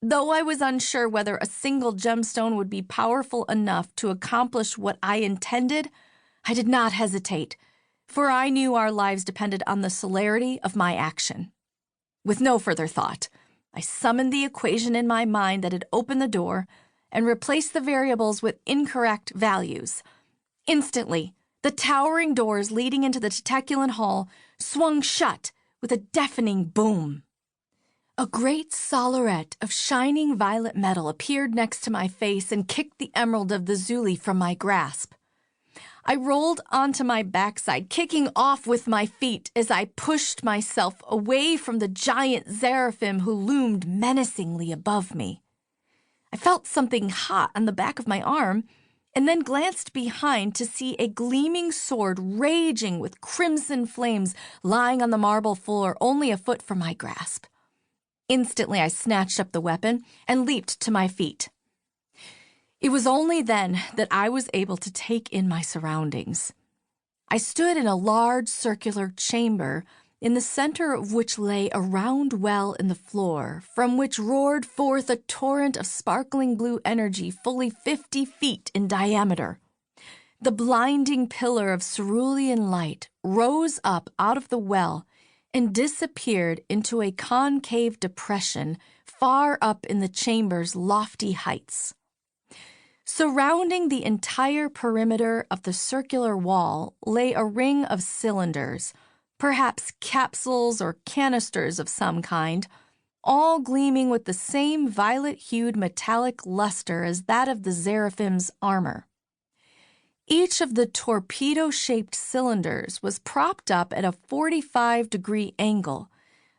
Though I was unsure whether a single gemstone would be powerful enough to accomplish what I intended, I did not hesitate, for I knew our lives depended on the celerity of my action. With no further thought, I summoned the equation in my mind that had opened the door and replaced the variables with incorrect values. Instantly, the towering doors leading into the Teteculan hall swung shut with a deafening boom. A great soleret of shining violet metal appeared next to my face and kicked the emerald of the Zuli from my grasp. I rolled onto my backside, kicking off with my feet as I pushed myself away from the giant seraphim who loomed menacingly above me. I felt something hot on the back of my arm, and then glanced behind to see a gleaming sword raging with crimson flames lying on the marble floor only a foot from my grasp. Instantly, I snatched up the weapon and leaped to my feet. It was only then that I was able to take in my surroundings. I stood in a large circular chamber, in the center of which lay a round well in the floor, from which roared forth a torrent of sparkling blue energy fully 50 feet in diameter. The blinding pillar of cerulean light rose up out of the well and disappeared into a concave depression far up in the chamber's lofty heights. Surrounding the entire perimeter of the circular wall lay a ring of cylinders, perhaps capsules or canisters of some kind, all gleaming with the same violet-hued metallic luster as that of the seraphim's armor. Each of the torpedo-shaped cylinders was propped up at a 45-degree angle,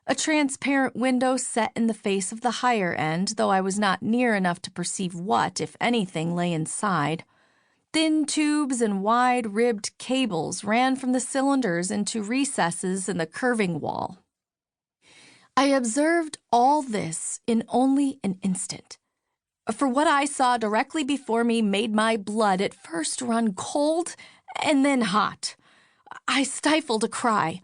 a transparent window set in the face of the higher end, though I was not near enough to perceive what, if anything, lay inside. Thin tubes and wide-ribbed cables ran from the cylinders into recesses in the curving wall. I observed all this in only an instant, for what I saw directly before me made my blood at first run cold and then hot. I stifled a cry.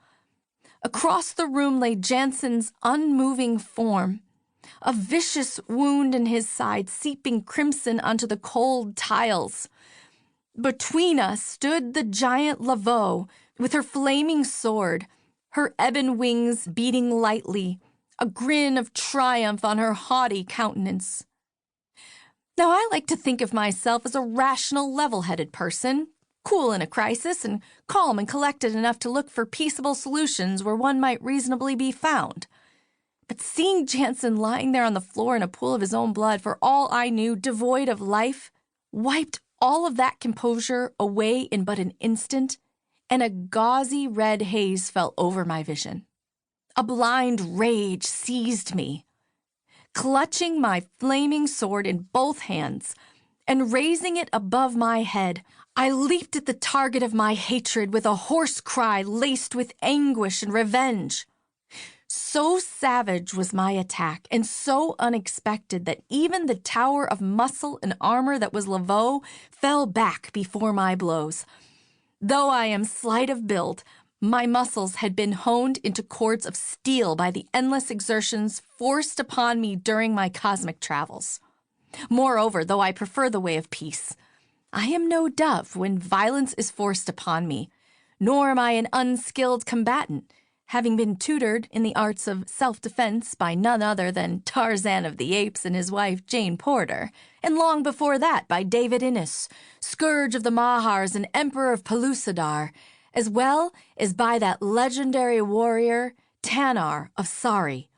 Across the room lay Jansen's unmoving form, a vicious wound in his side seeping crimson onto the cold tiles. Between us stood the giant Laveau with her flaming sword, her ebon wings beating lightly, a grin of triumph on her haughty countenance. Now, I like to think of myself as a rational, level-headed person, cool in a crisis and calm and collected enough to look for peaceable solutions where one might reasonably be found. But seeing Jansen lying there on the floor in a pool of his own blood, for all I knew, devoid of life, wiped all of that composure away in but an instant, and a gauzy red haze fell over my vision. A blind rage seized me. Clutching my flaming sword in both hands and raising it above my head, I leaped at the target of my hatred with a hoarse cry laced with anguish and revenge. So savage was my attack and so unexpected that even the tower of muscle and armor that was Laveau fell back before my blows. Though I am slight of build, my muscles had been honed into cords of steel by the endless exertions forced upon me during my cosmic travels. Moreover, though I prefer the way of peace, I am no dove when violence is forced upon me, nor am I an unskilled combatant, having been tutored in the arts of self-defense by none other than Tarzan of the Apes and his wife Jane Porter, and long before that by David Innes, Scourge of the Mahars and Emperor of Pellucidar, as well as by that legendary warrior Tanar of Sari.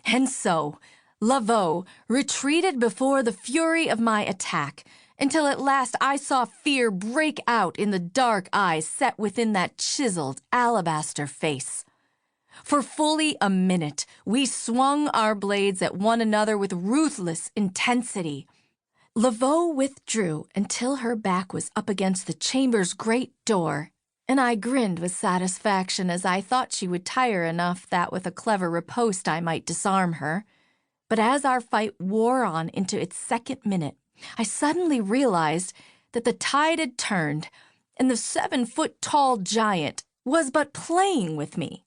And so, Laveau retreated before the fury of my attack, until at last I saw fear break out in the dark eyes set within that chiseled alabaster face. For fully a minute, we swung our blades at one another with ruthless intensity. Laveau withdrew until her back was up against the chamber's great door, and I grinned with satisfaction as I thought she would tire enough that with a clever riposte I might disarm her. But as our fight wore on into its second minute, I suddenly realized that the tide had turned, and the 7-foot-tall giant was but playing with me.